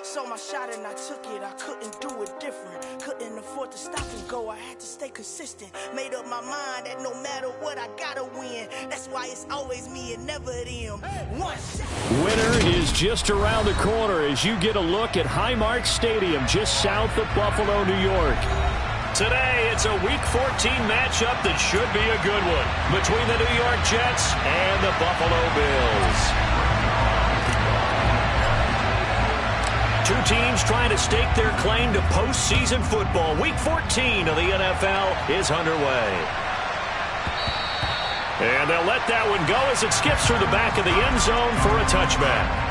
Saw my shot and I took it, I couldn't do it different. Couldn't afford to stop and go, I had to stay consistent. Made up my mind that no matter what, I gotta win. That's why it's always me and never them. One shot. Winter is just around the corner as you get a look at Highmark Stadium just south of Buffalo, New York. Today, it's a Week 14 matchup that should be a good one between the New York Jets and the Buffalo Bills. Two teams trying to stake their claim to postseason football. Week 14 of the NFL is underway. And they'll let that one go as it skips through the back of the end zone for a touchback.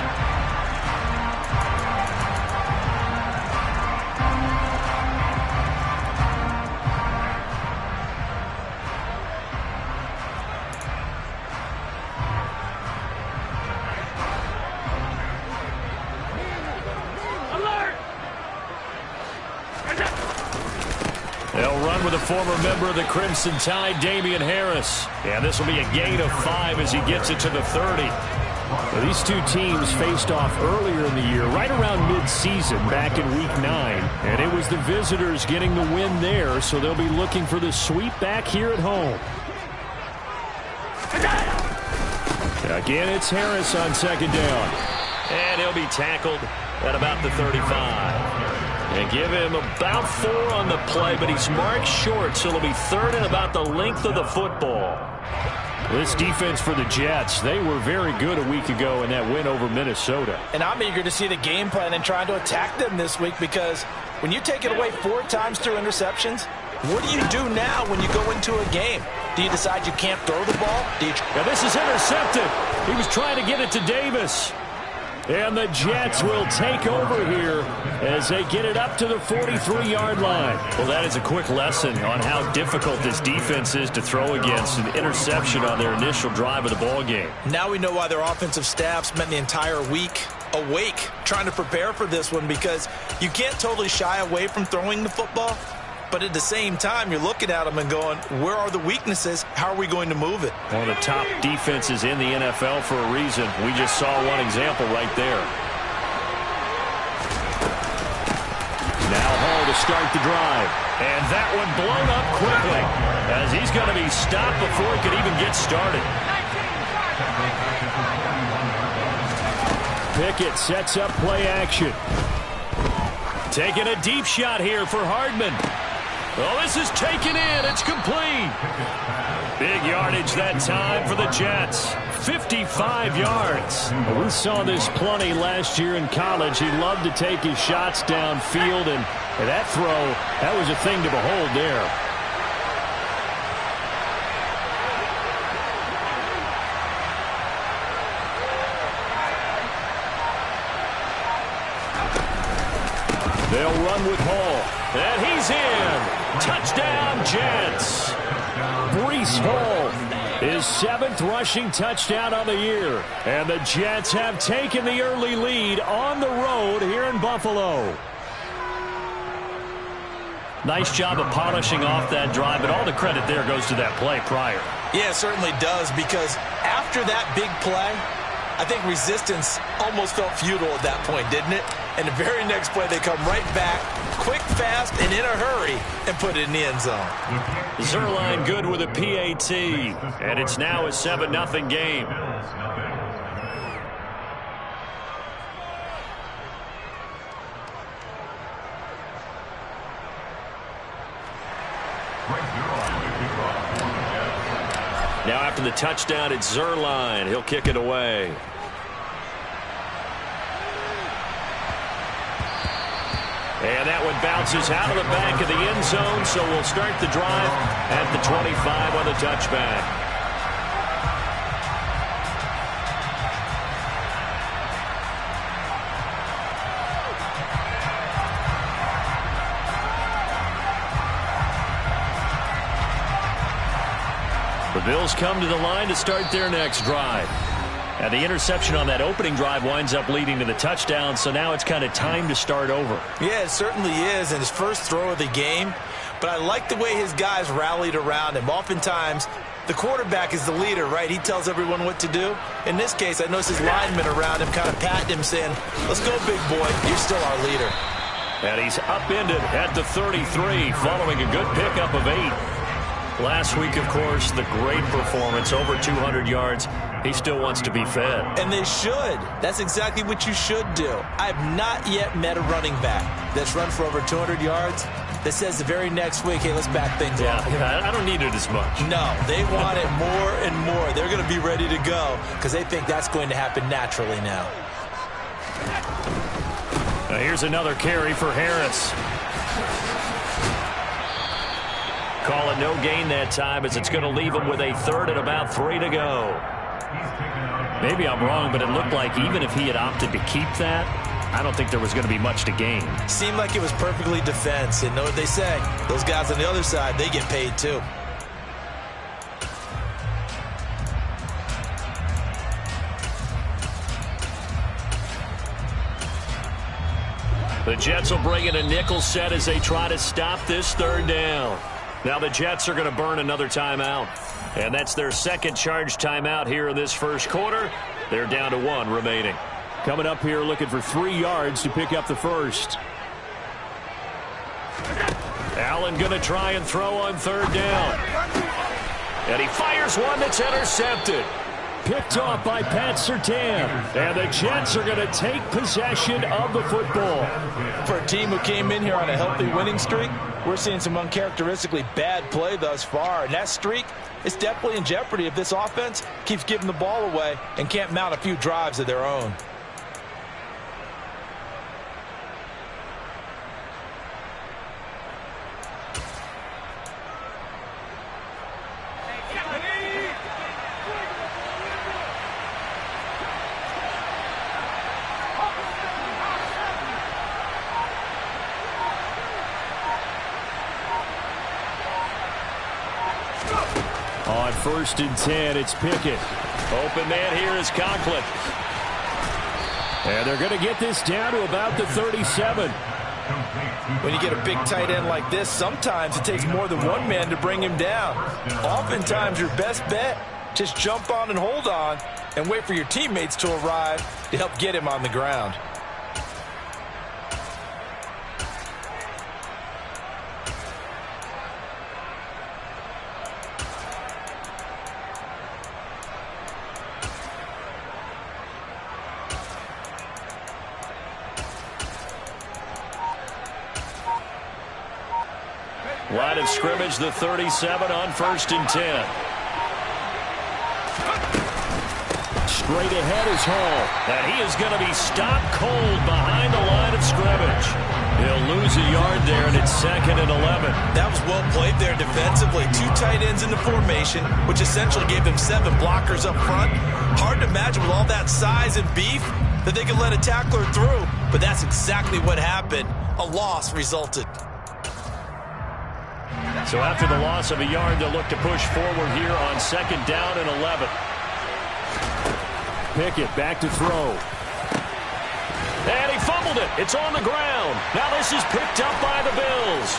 With a former member of the Crimson Tide, Damian Harris. And this will be a gain of 5 as he gets it to the 30. Well, these two teams faced off earlier in the year, right around mid-season, back in Week 9. And it was the visitors getting the win there, so they'll be looking for the sweep back here at home. Again, it's Harris on second down. And he'll be tackled at about the 35. And give him about 4 on the play, but he's marked short, so it'll be third and about the length of the football. This defense for the Jets, they were very good a week ago in that win over Minnesota. And I'm eager to see the game plan and trying to attack them this week, because when you take it away 4 times through interceptions, what do you do now when you go into a game? Do you decide you can't throw the ball? Now this is intercepted. He was trying to get it to Davis. And the Jets will take over here as they get it up to the 43-yard line. Well, that is a quick lesson on how difficult this defense is to throw against. An interception on their initial drive of the ball game. Now we know why their offensive staff spent the entire week awake trying to prepare for this one, because you can't totally shy away from throwing the football. But at the same time, you're looking at them and going, where are the weaknesses? How are we going to move it? One of the top defenses in the NFL for a reason. We just saw one example right there. Now Hall to start the drive. And that one blown up quickly as he's going to be stopped before it could even get started. Pickett sets up play action. Taking a deep shot here for Hardman. Oh, this is taken in. It's complete. Big yardage that time for the Jets. 55 yards. We saw this plenty last year in college. He loved to take his shots downfield, and that throw, that was a thing to behold there. They'll run with Hall. And he's in. Touchdown, Jets. Breece Hall, his 7th rushing touchdown on the year. And the Jets have taken the early lead on the road here in Buffalo. Nice job of polishing off that drive, but all the credit there goes to that play prior. Yeah, it certainly does, because after that big play, I think resistance almost felt futile at that point, didn't it? And the very next play, they come right back, quick, fast, and in a hurry, and put it in the end zone. Zerline good with a PAT, and it's now a 7-0 game. Now after the touchdown, it's Zerline. He'll kick it away. And that one bounces out of the back of the end zone, so we'll start the drive at the 25 on the touchback. The Bills come to the line to start their next drive. And the interception on that opening drive winds up leading to the touchdown, so now it's kind of time to start over. Yeah, it certainly is, and his first throw of the game. But I like the way his guys rallied around him. Oftentimes, The quarterback is the leader, right? He tells everyone what to do. In this case, I notice his linemen around him kind of patting him, saying, let's go, big boy. You're still our leader. And he's upended at the 33 following a good pickup of 8. Last week, of course, the great performance, over 200 yards. He still wants to be fed. And they should. That's exactly what you should do. I have not yet met a running back that's run for over 200 yards that says the very next week, hey, let's back things up. Yeah, I don't need it as much. No, they want it more and more. They're going to be ready to go because they think that's going to happen naturally now. Now here's another carry for Harris. Call it no gain that time as it's going to leave him with a 3rd and about 3 to go. Maybe I'm wrong, but it looked like even if he had opted to keep that, I don't think there was going to be much to gain. Seemed like it was perfectly defense. And know what they say? Those guys on the other side, they get paid too. The Jets will bring in a nickel set as they try to stop this 3rd down. Now the Jets are going to burn another timeout. And that's their second charge timeout here in this first quarter. They're down to 1 remaining. Coming up here looking for 3 yards to pick up the first. Allen going to try and throw on 3rd down. And he fires one that's intercepted. Picked off by Pat Surtain. And the Jets are going to take possession of the football. For a team who came in here on a healthy winning streak, we're seeing some uncharacteristically bad play thus far. And that streak is definitely in jeopardy if this offense keeps giving the ball away and can't mount a few drives of their own. On 1st and 10, it's Pickett. Open man here is Conklin. And they're going to get this down to about the 37. When you get a big tight end like this, sometimes it takes more than one man to bring him down. Oftentimes, your best bet, just jump on and hold on and wait for your teammates to arrive to help get him on the ground. Line of scrimmage, the 37 on 1st and 10. Straight ahead is Hall. And he is going to be stopped cold behind the line of scrimmage. He'll lose a yard there, and it's 2nd and 11. That was well played there defensively. 2 tight ends in the formation, which essentially gave them 7 blockers up front. Hard to imagine with all that size and beef that they could let a tackler through. But that's exactly what happened. A loss resulted. So after the loss of a yard, they'll look to push forward here on 2nd down and 11. Pickett back to throw. And he fumbled it. It's on the ground. Now this is picked up by the Bills.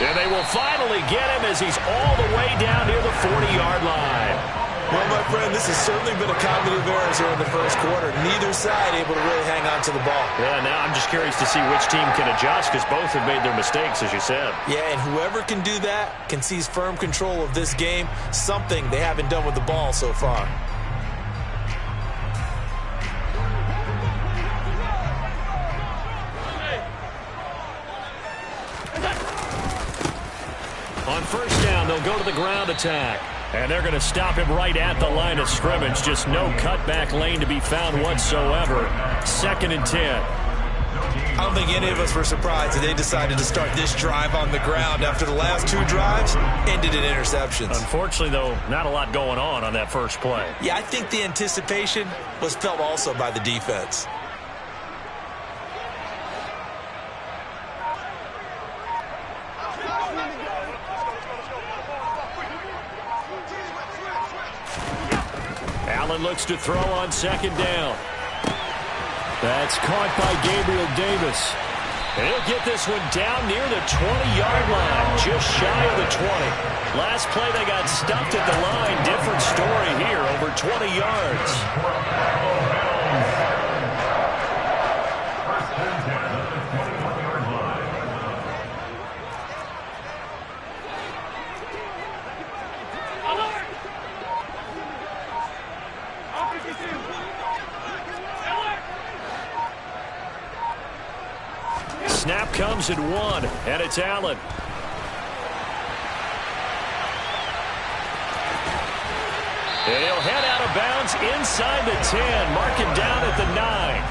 And they will finally get him as he's all the way down near the 40-yard line. Well, my friend, this has certainly been a comedy of errors here in the first quarter. Neither side able to really hang on to the ball. Yeah, now I'm just curious to see which team can adjust because both have made their mistakes, as you said. Yeah, and whoever can do that can seize firm control of this game, something they haven't done with the ball so far. On 1st down, they'll go to the ground attack. And they're going to stop him right at the line of scrimmage. Just no cutback lane to be found whatsoever. 2nd and 10. I don't think any of us were surprised that they decided to start this drive on the ground after the last 2 drives ended in interceptions. Unfortunately, though, not a lot going on that first play. Yeah, I think the anticipation was felt also by the defense. Allen looks to throw on 2nd down. That's caught by Gabriel Davis. And he'll get this one down near the 20-yard line, just shy of the 20. Last play they got stuffed at the line. Different story here, over 20 yards. Snap comes at 1, and it's Allen. And he'll head out of bounds inside the 10, mark him down at the 9.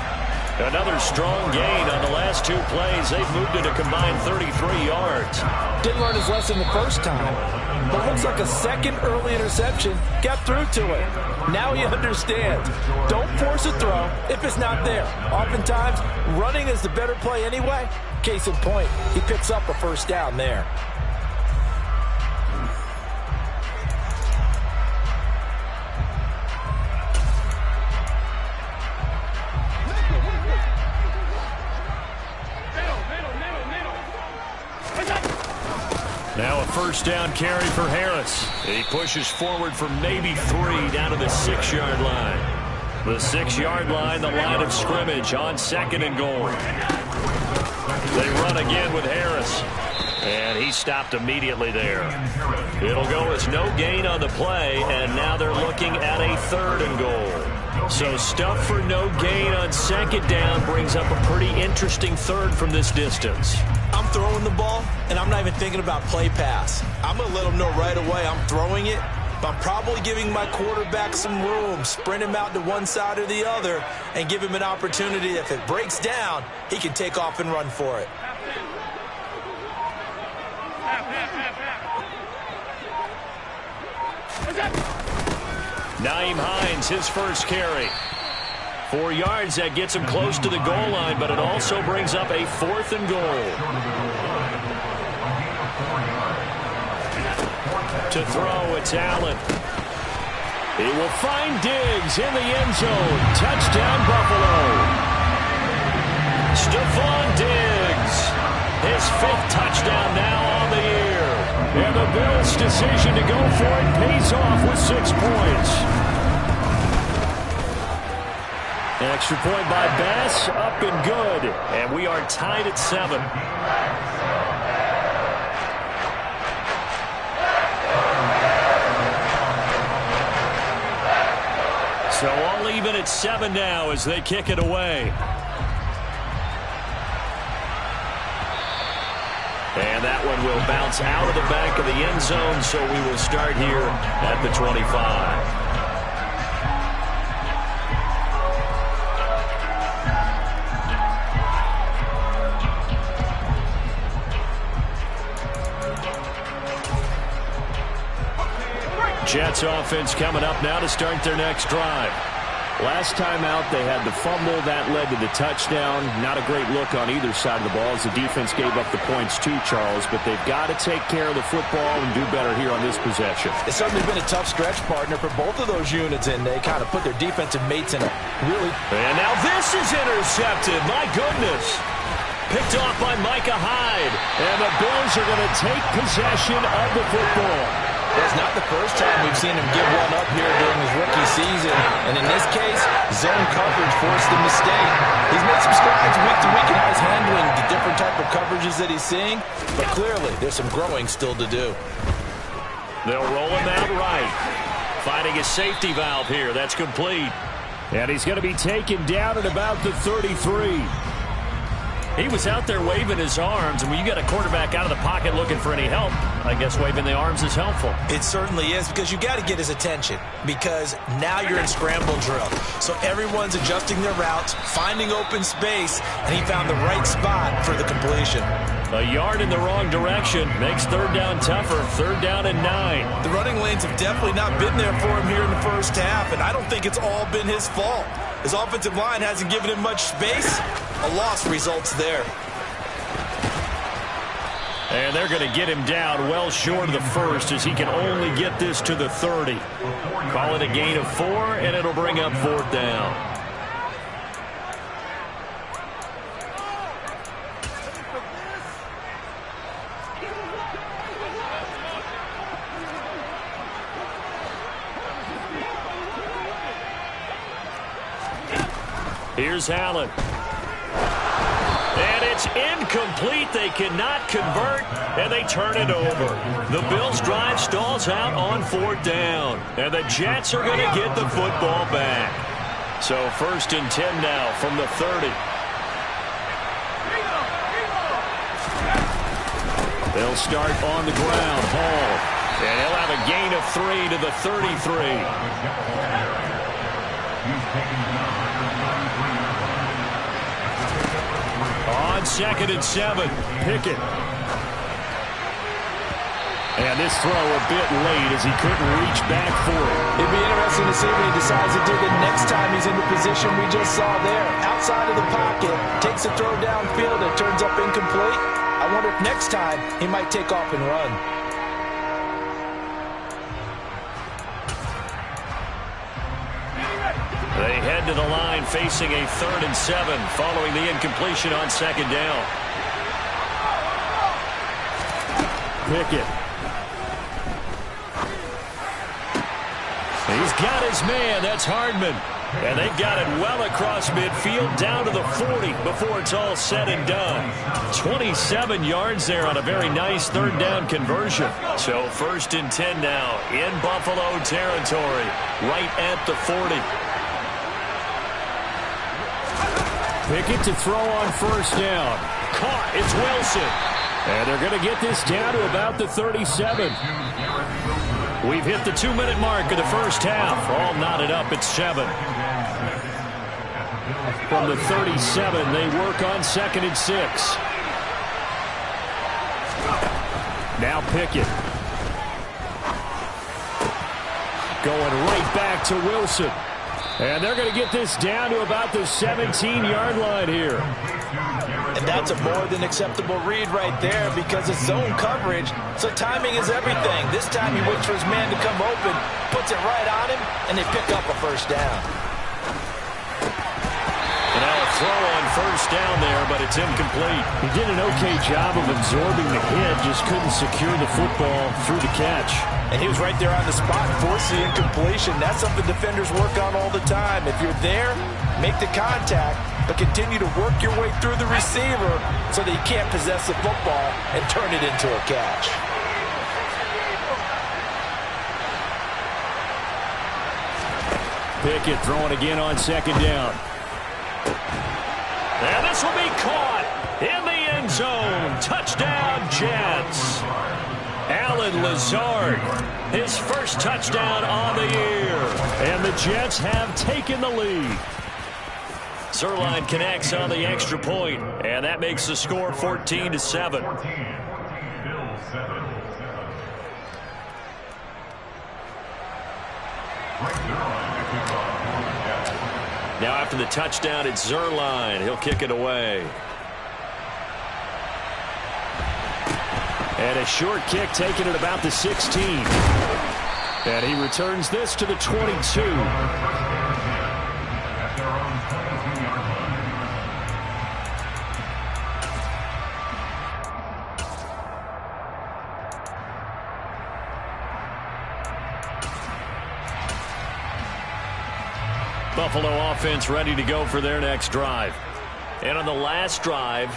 Another strong gain on the last 2 plays. They've moved it a combined 33 yards. Didn't learn his lesson the first time, but looks like a second early interception got through to him. Now he understands. Don't force a throw if it's not there. Oftentimes, running is the better play anyway. Case in point, he picks up a first down there. Now a first down carry for Harris. He pushes forward for maybe 3 down to the 6-yard line. The 6-yard line, the line of scrimmage on 2nd and goal. They run again with Harris. And he stopped immediately there. It'll go as no gain on the play, and now they're looking at a 3rd and goal. So stuff for no gain on 2nd down brings up a pretty interesting 3rd from this distance. I'm throwing the ball, and I'm not even thinking about play pass. I'm going to let them know right away I'm throwing it, but I'm probably giving my quarterback some room, sprint him out to one side or the other, and give him an opportunity. If it breaks down, he can take off and run for it. Nyheim Hines, his first carry. 4 yards, that gets him close to the goal line, but it also brings up a 4th and goal. To throw, it's Allen. He will find Diggs in the end zone. Touchdown, Buffalo. Stephon Diggs, his 5th touchdown now on the year. And the Bills' decision to go for it pays off with 6 points. An extra point by Bass, up and good. And we are tied at 7. So all even at 7 now as they kick it away. And that one will bounce out of the back of the end zone, so we will start here at the 25. Jets offense coming up now to start their next drive. Last time out, they had the fumble. That led to the touchdown. Not a great look on either side of the ball as the defense gave up the points too, Charles. But they've got to take care of the football and do better here on this possession. It's certainly been a tough stretch, partner, for both of those units, and they kind of put their defensive mates in a really... And now this is intercepted. My goodness. Picked off by Micah Hyde. And the Bills are going to take possession of the football. It's not the first time we've seen him give one up here during his rookie season. And in this case, zone coverage forced the mistake. He's made some strides week to week in how he's handling the different type of coverages that he's seeing. But clearly, there's some growing still to do. They'll roll him out right. Finding a safety valve here. That's complete. And he's going to be taken down at about the 33. He was out there waving his arms, and when you got a quarterback out of the pocket looking for any help, I guess waving the arms is helpful. It certainly is, because you got to get his attention, because now you're in scramble drill. So everyone's adjusting their routes, finding open space, and he found the right spot for the completion. A yard in the wrong direction makes 3rd down tougher. 3rd down and 9. The running lanes have definitely not been there for him here in the first half, and I don't think it's all been his fault. His offensive line hasn't given him much space. A loss results there. And they're going to get him down well short of the 1st as he can only get this to the 30. Call it a gain of 4, and it'll bring up 4th down. Here's Allen. And it's incomplete. They cannot convert, and they turn it over. The Bills' drive stalls out on 4th down, and the Jets are going to get the football back. So 1st and 10 now from the 30. They'll start on the ground. Hall. And he'll have a gain of 3 to the 33. On 2nd and 7, Pickett. And this throw a bit late as he couldn't reach back for it. It'd be interesting to see what he decides to do the next time he's in the position we just saw there. Outside of the pocket, takes a throw downfield, it turns up incomplete. I wonder if next time he might take off and run. They head to the line facing a 3rd and 7 following the incompletion on 2nd down. Pickett. He's got his man. That's Hardman. And they've got it well across midfield down to the 40 before it's all said and done. 27 yards there on a very nice 3rd down conversion. So 1st and 10 now in Buffalo territory, right at the 40. Pickett to throw on 1st down. Caught. It's Wilson. And they're going to get this down to about the 37. We've hit the 2-minute mark of the first half. All knotted up at 7. From the 37, they work on 2nd and 6. Now Pickett. Going right back to Wilson. And they're going to get this down to about the 17-yard line here. And that's a more than acceptable read right there because it's zone coverage, so timing is everything. This time he waits for his man to come open, puts it right on him, and they pick up a 1st down. And now a throw on 1st down there, but it's incomplete. He did an okay job of absorbing the hit, just couldn't secure the football through the catch. And he was right there on the spot, forced the incompletion. That's something defenders work on all the time. If you're there, make the contact, but continue to work your way through the receiver so that you can't possess the football and turn it into a catch. Pickett throwing again on 2nd down. And this will be caught in the end zone. Touchdown, Jets. Allen Lazard, his first touchdown on the year. And the Jets have taken the lead. Zerline connects on the extra point, and that makes the score 14-7. Now after the touchdown, it's Zerline. He'll kick it away. And a short kick taken at about the 16. And he returns this to the 22. Buffalo offense ready to go for their next drive. And on the last drive,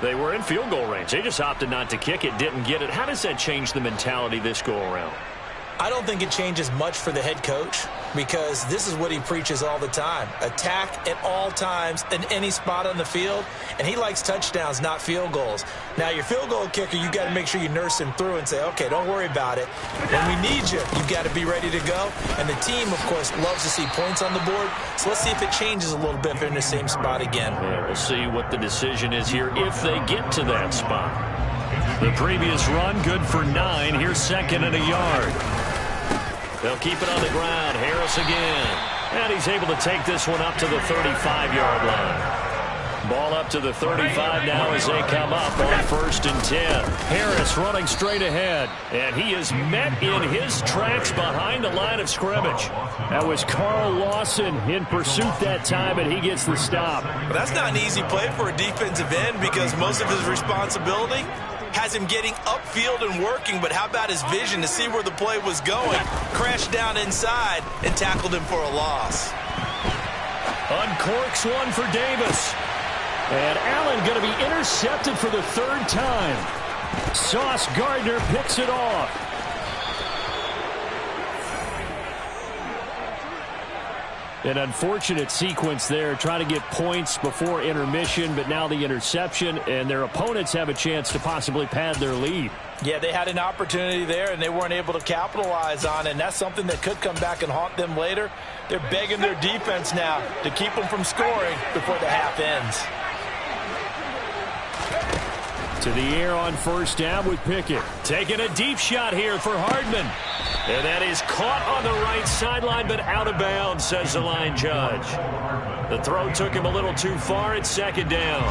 they were in field goal range. They just opted not to kick it, didn't get it. How does that change the mentality this go around? I don't think it changes much for the head coach because this is what he preaches all the time. Attack at all times in any spot on the field, and he likes touchdowns, not field goals. Now, your field goal kicker, you got to make sure you nurse him through and say, okay, don't worry about it. When we need you, you've got to be ready to go. And the team, of course, loves to see points on the board. So let's see if it changes a little bit if they're in the same spot again. Yeah, we'll see what the decision is here if they get to that spot. The previous run, good for 9. Here's 2nd and a yard. They'll keep it on the ground. Harris again. And he's able to take this one up to the 35-yard line. Ball up to the 35 now as they come up on 1st and 10. Harris running straight ahead. And he is met in his tracks behind the line of scrimmage. That was Carl Lawson in pursuit that time, and he gets the stop. Well, that's not an easy play for a defensive end because most of his responsibility has him getting upfield and working, but how about his vision to see where the play was going? Crashed down inside and tackled him for a loss. Uncorks one for Davis. And Allen going to be intercepted for the third time. Sauce Gardner picks it off. An unfortunate sequence there, trying to get points before intermission, but now the interception, and their opponents have a chance to possibly pad their lead. Yeah, they had an opportunity there, and they weren't able to capitalize on it, and that's something that could come back and haunt them later. They're begging their defense now to keep them from scoring before the half ends. To the air on first down with Pickett. Taking a deep shot here for Hardman. And that is caught on the right sideline, but out of bounds, says the line judge. The throw took him a little too far at second down.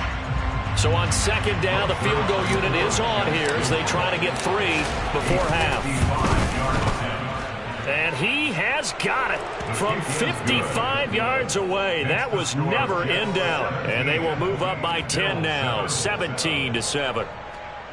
So on second down, the field goal unit is on here as they try to get 3 before half. And he has got it from 55 yards away. That was never in doubt. And they will move up by 10 now, 17-7.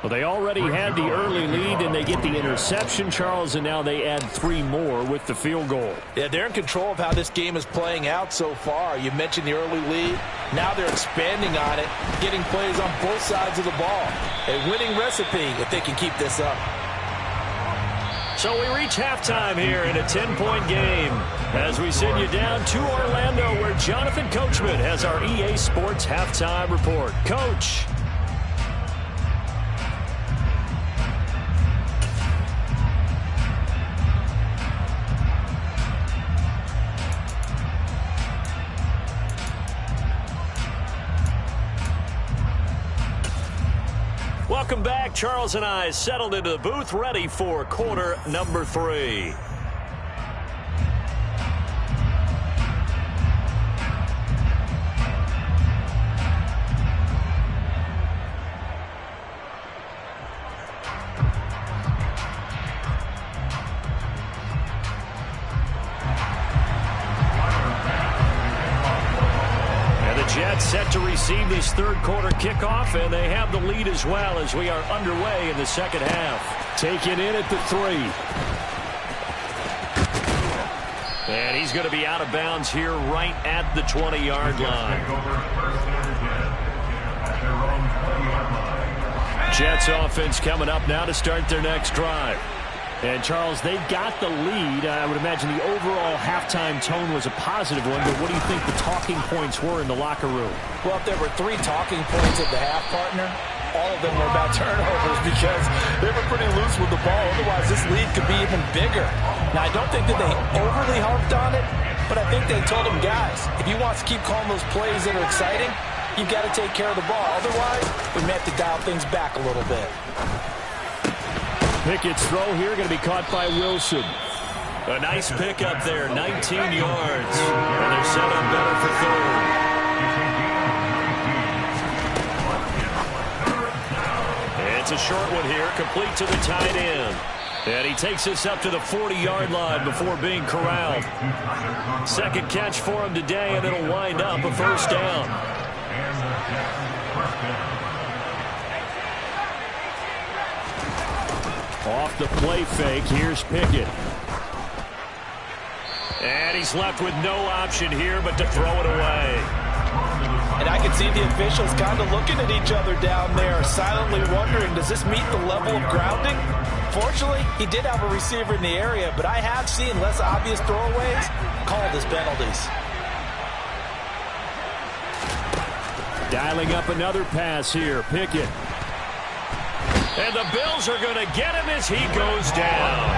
Well, they already had the early lead, and they get the interception, Charles, and now they add 3 more with the field goal. Yeah, they're in control of how this game is playing out so far. You mentioned the early lead. Now they're expanding on it, getting plays on both sides of the ball. A winning recipe if they can keep this up. So we reach halftime here in a 10-point game as we send you down to Orlando, where Jonathan Coachman has our EA Sports halftime report. Coach. Welcome back. Charles and I settled into the booth, ready for quarter number 3. Jets set to receive this third quarter kickoff, and they have the lead as well as we are underway in the second half. Taken in at the 3. And he's going to be out of bounds here right at the 20-yard line. Jets offense coming up now to start their next drive. And, Charles, they got the lead. I would imagine the overall halftime tone was a positive one, but what do you think the talking points were in the locker room? Well, if there were 3 talking points at the half, partner, all of them were about turnovers because they were pretty loose with the ball. Otherwise, this lead could be even bigger. Now, I don't think that they overly harped on it, but I think they told them, guys, if you want to keep calling those plays that are exciting, you've got to take care of the ball. Otherwise, we may have to dial things back a little bit. Pickett's throw here going to be caught by Wilson. A nice pickup there, 19 yards. And they're set up better for third. It's a short one here, complete to the tight end. And he takes us up to the 40-yard line before being corralled. Second catch for him today, and it'll wind up a first down. Off the play fake, here's Pickett. And he's left with no option here but to throw it away. And I can see the officials kind of looking at each other down there, silently wondering, does this meet the level of grounding? Fortunately, he did have a receiver in the area, but I have seen less obvious throwaways called as penalties. Dialing up another pass here, Pickett. And the Bills are going to get him as he goes down.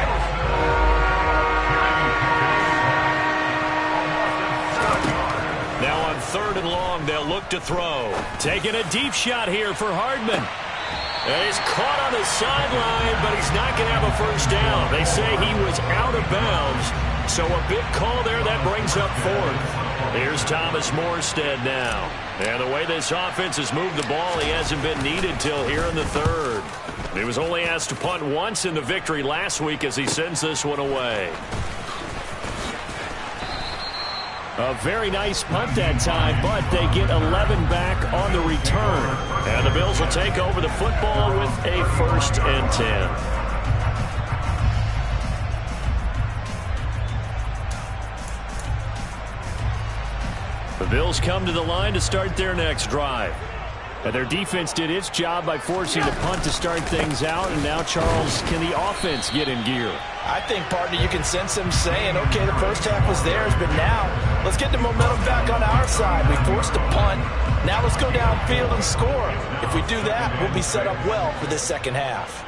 Now on third and long, they'll look to throw. Taking a deep shot here for Hardman. And he's caught on the sideline, but he's not going to have a first down. They say he was out of bounds. So a big call there that brings up fourth. Here's Thomas Morstead now. And the way this offense has moved the ball, he hasn't been needed till here in the third. He was only asked to punt once in the victory last week as he sends this one away. A very nice punt that time, but they get 11 back on the return. And the Bills will take over the football with a 1st and 10. The Bills come to the line to start their next drive. And their defense did its job by forcing the punt to start things out. And now, Charles, can the offense get in gear? I think, partner, you can sense them saying, okay, the first half was theirs, but now let's get the momentum back on our side. We forced a punt. Now let's go downfield and score. If we do that, we'll be set up well for this second half.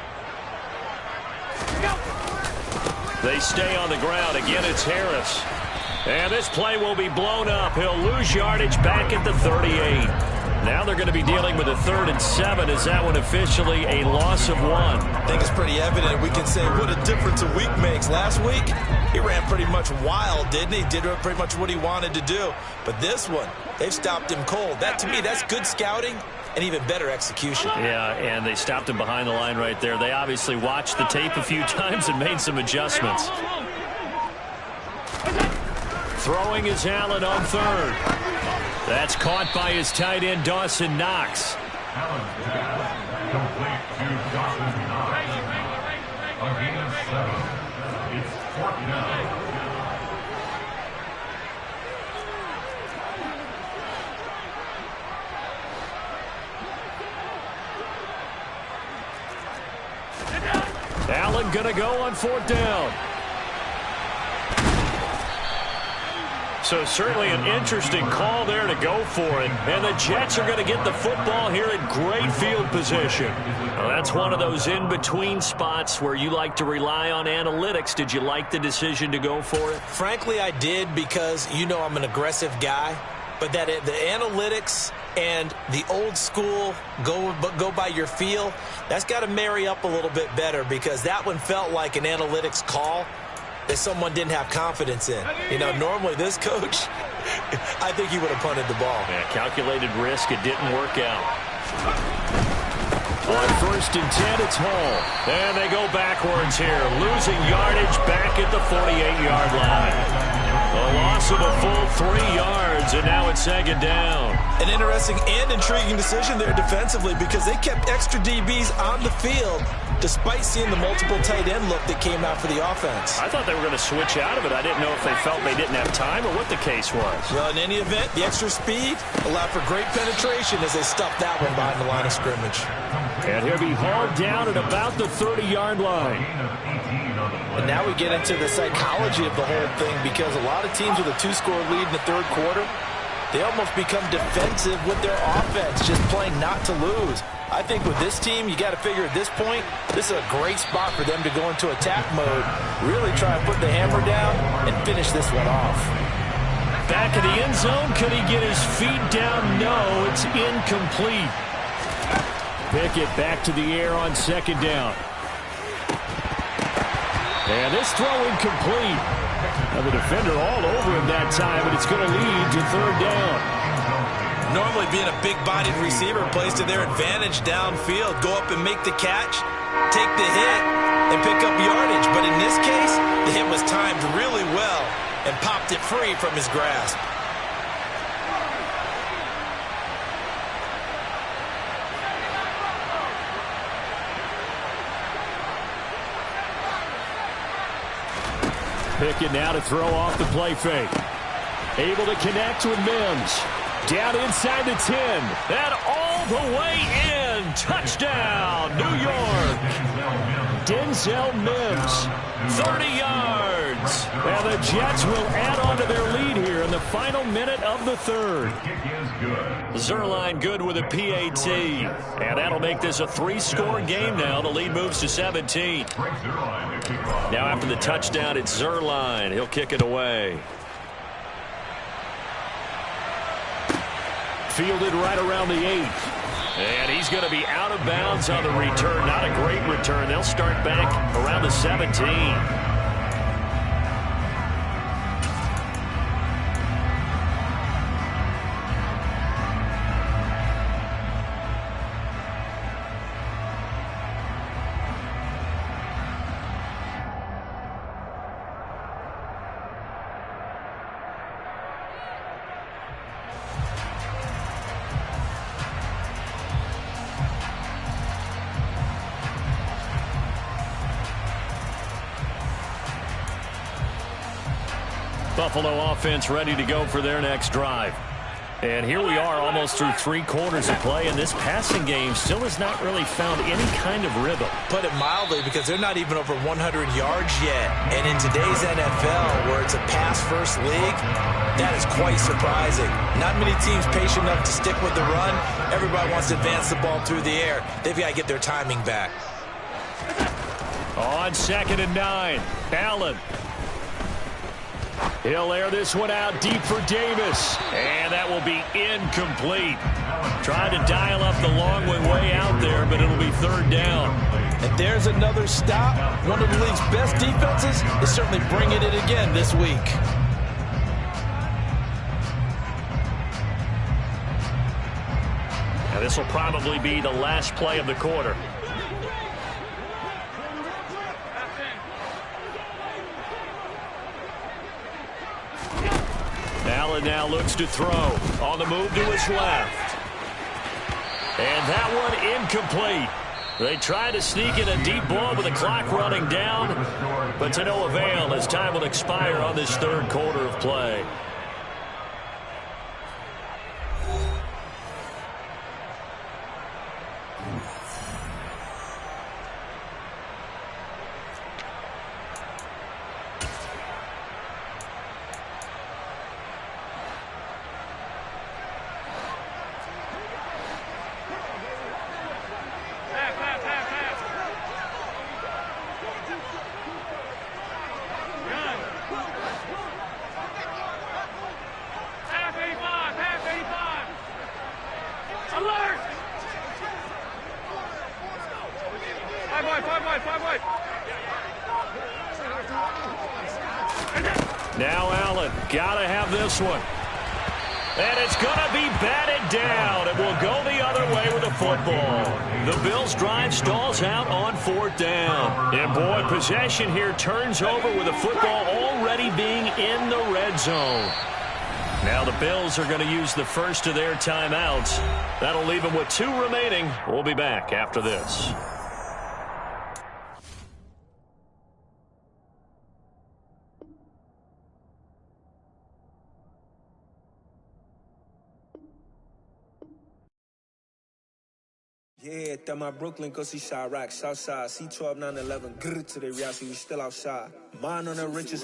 They stay on the ground. Again, it's Harris. And this play will be blown up. He'll lose yardage back at the 38. Now they're going to be dealing with a 3rd and 7. Is that one officially a loss of 1? I think it's pretty evident. We can say what a difference a week makes. Last week, he ran pretty much wild, didn't he? Did pretty much what he wanted to do. But this one, they've stopped him cold. That, to me, that's good scouting and even better execution. Yeah, and they stopped him behind the line right there. They obviously watched the tape a few times and made some adjustments. Throwing is Allen on 3rd. That's caught by his tight end, Dawson Knox. Allen complete to Dawson Knox. Again, 7. It's 4th down. Allen going to go on 4th down. So certainly an interesting call there to go for it. And the Jets are going to get the football here in great field position. Well, that's one of those in-between spots where you like to rely on analytics. Did you like the decision to go for it? Frankly, I did, because you know I'm an aggressive guy. But that the analytics and the old school go by your feel, that's got to marry up a little bit better, because that one felt like an analytics call that someone didn't have confidence in. You know, normally this coach, I think he would have punted the ball. Yeah, calculated risk. It didn't work out. On 1st and 10, it's Hall. And they go backwards here, losing yardage back at the 48-yard line. A loss of a full 3 yards, and now it's 2nd down. An interesting and intriguing decision there defensively, because they kept extra DBs on the field despite seeing the multiple tight end look that came out for the offense. I thought they were going to switch out of it. I didn't know if they felt they didn't have time or what the case was. Well, in any event, the extra speed allowed for great penetration as they stuffed that one behind the line of scrimmage. And he'll be hauled down at about the 30-yard line. And now we get into the psychology of the whole thing, because a lot of teams with a 2-score lead in the 3rd quarter, they almost become defensive with their offense, just playing not to lose. I think with this team, you got to figure at this point, this is a great spot for them to go into attack mode, really try to put the hammer down and finish this one off. Back in the end zone, could he get his feet down? No, it's incomplete. Pickett back to the air on 2nd down. And this throw incomplete. Now the defender all over him that time, but it's going to lead to 3rd down. Normally being a big-bodied receiver plays to their advantage downfield. Go up and make the catch, take the hit, and pick up yardage. But in this case, the hit was timed really well and popped it free from his grasp. Pickett now to throw off the play fake. Able to connect with Mims. Down inside the 10. And all the way in. Touchdown, New York. Denzel Mims, 30 yards. And the Jets will add on to their lead here in the final minute of the 3rd. Zuerlein good with a PAT. And that'll make this a 3-score game now. The lead moves to 17. Now after the touchdown, it's Zuerlein. He'll kick it away. Fielded right around the 8th. And he's going to be out of bounds on the return. Not a great return. They'll start back around the 17. Buffalo offense ready to go for their next drive. And here we are almost through 3 quarters of play, and this passing game still has not really found any kind of rhythm. Put it mildly, because they're not even over 100 yards yet. And in today's NFL, where it's a pass-first league, that is quite surprising. Not many teams patient enough to stick with the run. Everybody wants to advance the ball through the air. They've got to get their timing back. On 2nd and 9, Allen. He'll air this one out deep for Davis. And that will be incomplete. Tried to dial up the long way out there, but it'll be 3rd down. And there's another stop. One of the league's best defenses is certainly bringing it again this week. Now this will probably be the last play of the quarter. Allen now looks to throw. On the move to his left. And that one incomplete. They try to sneak in a deep ball with the clock running down, but to no avail as time will expire on this 3rd quarter of play. Now Allen, gotta have this one. And it's gonna be batted down. It will go the other way with the football. The Bills' drive stalls out on 4th down. And boy, possession here turns over with the football already being in the red zone. Now the Bills are going to use the first of their timeouts. That'll leave them with 2 remaining. We'll be back after this. Yeah, that my Brooklyn, go see Chirac, Southside, C12, 911, grrr to the reality, we still outside. Mine on the richest.